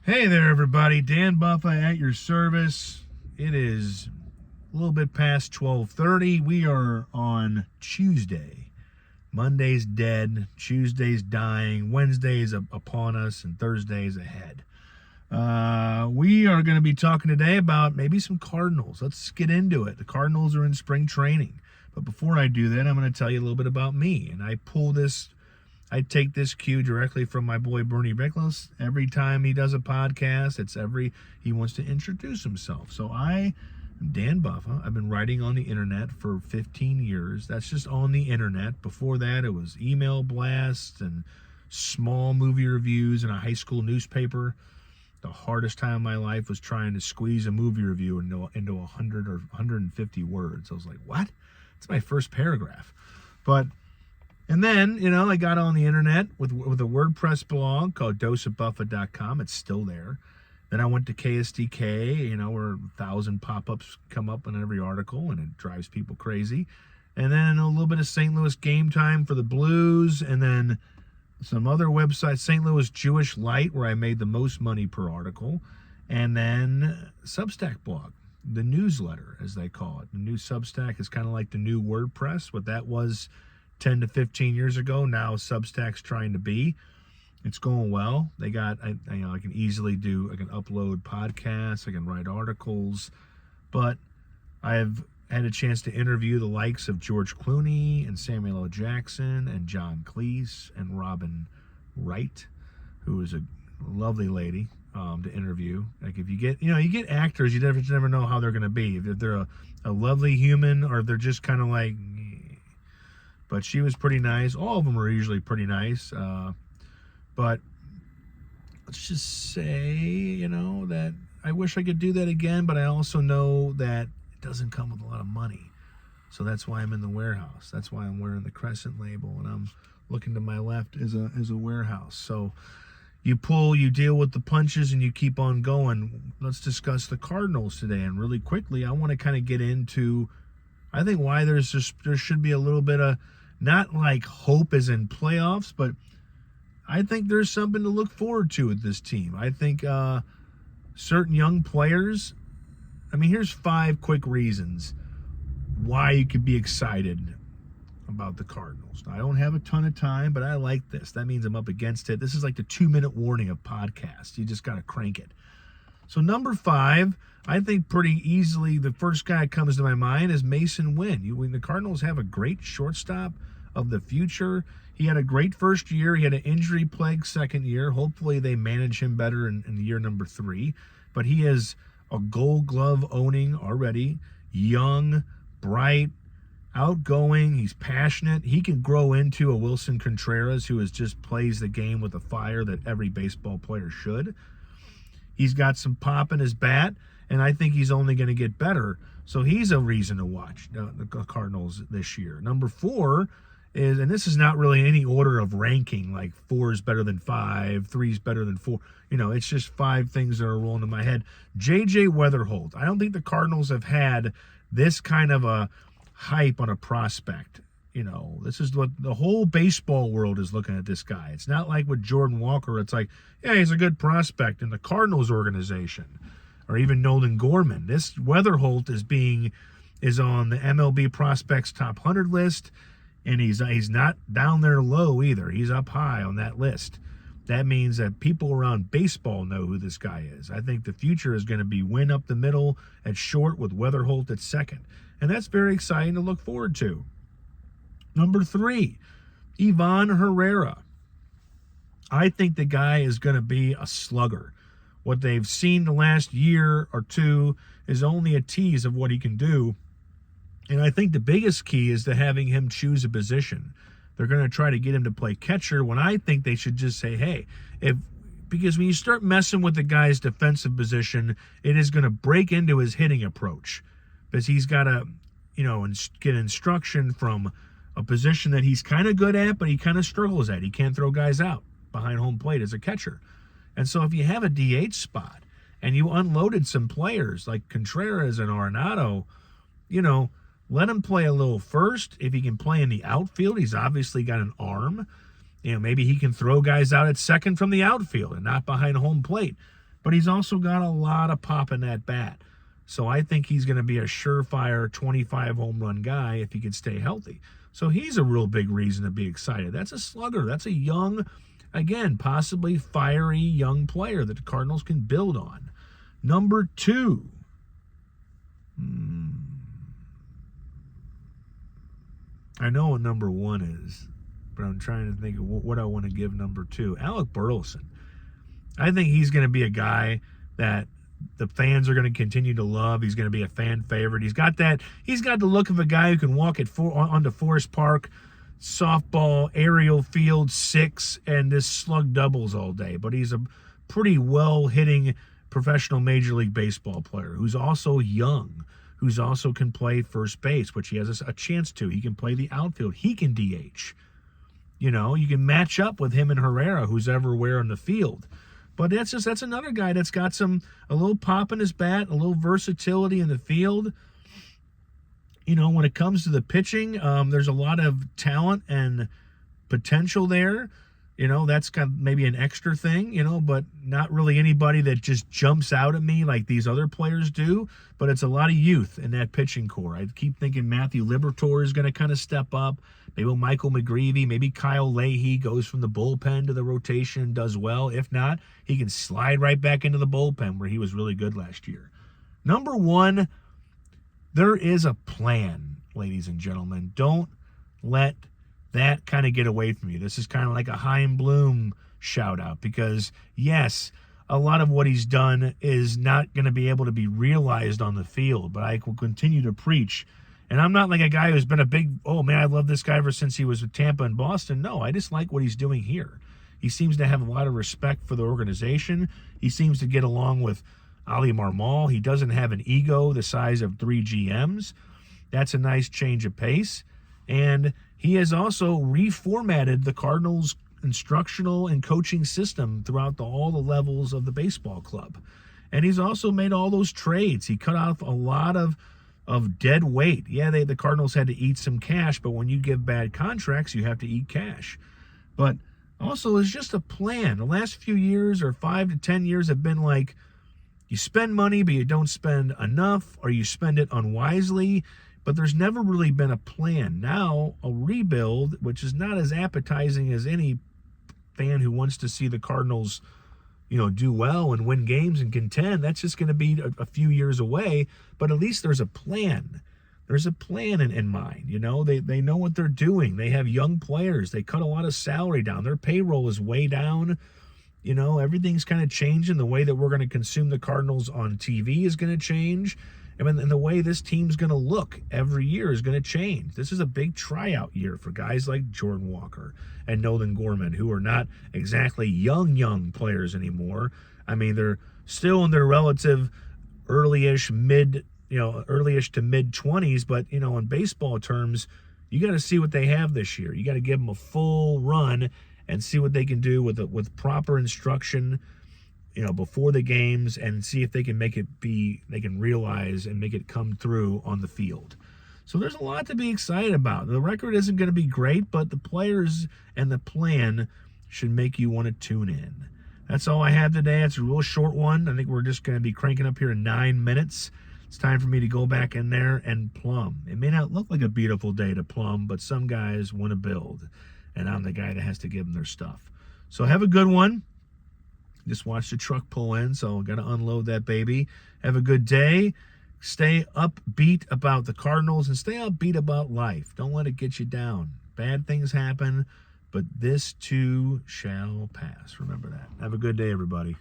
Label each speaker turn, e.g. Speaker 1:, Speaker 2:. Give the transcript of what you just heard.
Speaker 1: Hey there, everybody. Dan Buffa at your service. It is a little bit past 12:30. We are on Tuesday. Monday's dead. Tuesday's dying. Wednesday's upon us, and Thursday's ahead. We are going to be talking today about maybe some Cardinals. Let's get into it. The Cardinals are in spring training. But before I do that, I'm going to tell you a little bit about me. And I take this cue directly from my boy Bernie Bickles. Every time he does a podcast, he wants to introduce himself. So I am Dan Buffa. I've been writing on the internet for 15 years. That's just on the internet. Before that, it was email blasts and small movie reviews in a high school newspaper. The hardest time of my life was trying to squeeze a movie review into 100 or 150 words. I was like, what? It's my first paragraph. And then, I got on the internet with a WordPress blog called doseofbuffa.com. It's still there. Then I went to KSDK, where 1,000 pop-ups come up in every article, and it drives people crazy. And then a little bit of St. Louis Game Time for the Blues, and then some other websites, St. Louis Jewish Light, where I made the most money per article, and then Substack blog, the newsletter, as they call it. The new Substack is kind of like the new WordPress. What that was 10 to 15 years ago, now Substack's trying to be. It's going well. I can upload podcasts, I can write articles, but I've had a chance to interview the likes of George Clooney and Samuel L. Jackson and John Cleese and Robin Wright, who is a lovely lady to interview. Like, if you get actors, you never know how they're going to be. If they're a lovely human or if they're just kind of like. But she was pretty nice. All of them are usually pretty nice. But let's just say, that I wish I could do that again, but I also know that it doesn't come with a lot of money. So that's why I'm in the warehouse. That's why I'm wearing the Crescent label, and I'm looking to my left is a warehouse. So you deal with the punches, and you keep on going. Let's discuss the Cardinals today. And really quickly, I want to kind of get into, I think, why there should be a little bit of, not like hope as in playoffs, but I think there's something to look forward to with this team. I think certain young players, here's 5 quick reasons why you could be excited about the Cardinals. Now, I don't have a ton of time, but I like this. That means I'm up against it. This is like the 2-minute warning of podcasts. You just got to crank it. So number 5, I think pretty easily the first guy that comes to my mind is Mason Wynn. The Cardinals have a great shortstop of the future. He had a great first year. He had an injury-plagued second year. Hopefully they manage him better in year number 3. But he is a Gold Glove owning already, young, bright, outgoing. He's passionate. He can grow into a Wilson Contreras who just plays the game with a fire that every baseball player should. He's got some pop in his bat, and I think he's only going to get better. So he's a reason to watch the Cardinals this year. Number 4 is, and this is not really any order of ranking, like 4 is better than 5, 3 is better than 4. It's just 5 things that are rolling in my head. J.J. Weatherholt. I don't think the Cardinals have had this kind of a hype on a prospect. This is what the whole baseball world is looking at this guy. It's not like with Jordan Walker. It's like, yeah, he's a good prospect in the Cardinals organization, or even Nolan Gorman. This Weatherholt is on the MLB prospects top 100 list, and he's not down there low either. He's up high on that list. That means that people around baseball know who this guy is. I think the future is going to be Wynn up the middle at short with Weatherholt at second, and that's very exciting to look forward to. Number 3, Ivan Herrera. I think the guy is going to be a slugger. What they've seen the last year or 2 is only a tease of what he can do. And I think the biggest key is to having him choose a position. They're going to try to get him to play catcher when I think they should just say, hey, because when you start messing with the guy's defensive position, it is going to break into his hitting approach. Because he's got to, get instruction from a position that he's kind of good at, but he kind of struggles at. He can't throw guys out behind home plate as a catcher. And so if you have a DH spot and you unloaded some players like Contreras and Arenado, let him play a little first. If he can play in the outfield, he's obviously got an arm. Maybe he can throw guys out at second from the outfield and not behind home plate. but he's also got a lot of pop in that bat. So I think he's going to be a surefire 25 home run guy if he can stay healthy. So he's a real big reason to be excited. That's a slugger. That's a young, again, possibly fiery young player that the Cardinals can build on. Number 2. I know what number 1 is, but I'm trying to think of what I want to give number 2. Alec Burleson. I think he's going to be a guy that the fans are going to continue to love. He's going to be a fan favorite. He's got the look of a guy who can walk onto Forest Park, softball, aerial field, 6, and just slug doubles all day. But he's a pretty well-hitting professional Major League Baseball player who's also young, who's also can play first base, which he has a chance to. He can play the outfield. He can DH. You know, you can match up with him and Herrera, who's everywhere in the field. But that's another guy that's got a little pop in his bat, a little versatility in the field. You know, when it comes to the pitching, there's a lot of talent and potential there. You know, that's kind of maybe an extra thing, you know, but not really anybody that just jumps out at me like these other players do. But it's a lot of youth in that pitching core. I keep thinking Matthew Liberatore is going to kind of step up. Maybe Michael McGreevy, maybe Kyle Leahy goes from the bullpen to the rotation and does well. If not, he can slide right back into the bullpen where he was really good last year. Number 1, there is a plan, ladies and gentlemen. Don't let that kind of get away from you. This is kind of like a Chaim Bloom shout out because, yes, a lot of what he's done is not going to be able to be realized on the field, but I will continue to preach. And I'm not like a guy who's been a big, oh man, I love this guy ever since he was with Tampa and Boston. No, I just like what he's doing here. He seems to have a lot of respect for the organization. He seems to get along with Ali Marmol. He doesn't have an ego the size of 3 GMs. That's a nice change of pace. And he has also reformatted the Cardinals' instructional and coaching system throughout all the levels of the baseball club. And he's also made all those trades. He cut off a lot of dead weight. Yeah, the Cardinals had to eat some cash, but when you give bad contracts, you have to eat cash. But also, it's just a plan. The last few years or 5 to 10 years have been like, you spend money, but you don't spend enough, or you spend it unwisely. But there's never really been a plan. Now, a rebuild, which is not as appetizing as any fan who wants to see the Cardinals, you know, do well and win games and contend, that's just going to be a few years away. But at least there's a plan. There's a plan in mind. You know, they know what they're doing. They have young players. They cut a lot of salary down. Their payroll is way down. You know, everything's kind of changing. The way that we're going to consume the Cardinals on TV is going to change. And the way this team's going to look every year is going to change. This is a big tryout year for guys like Jordan Walker and Nolan Gorman, who are not exactly young players anymore. I mean, they're still in their relative early-ish to mid-20s, but, you know, in baseball terms, you got to see what they have this year. You got to give them a full run and see what they can do with proper instruction, you know, before the games, and see if they can they can realize and make it come through on the field. So there's a lot to be excited about. The record isn't going to be great, but the players and the plan should make you want to tune in. That's all I have today. It's a real short one. I think we're just going to be cranking up here in 9 minutes. It's time for me to go back in there and plumb. It may not look like a beautiful day to plumb, but some guys want to build, and I'm the guy that has to give them their stuff. So have a good one. Just watched the truck pull in, so got to unload that baby. Have a good day. Stay upbeat about the Cardinals and stay upbeat about life. Don't let it get you down. Bad things happen, but this too shall pass. Remember that. Have a good day, everybody.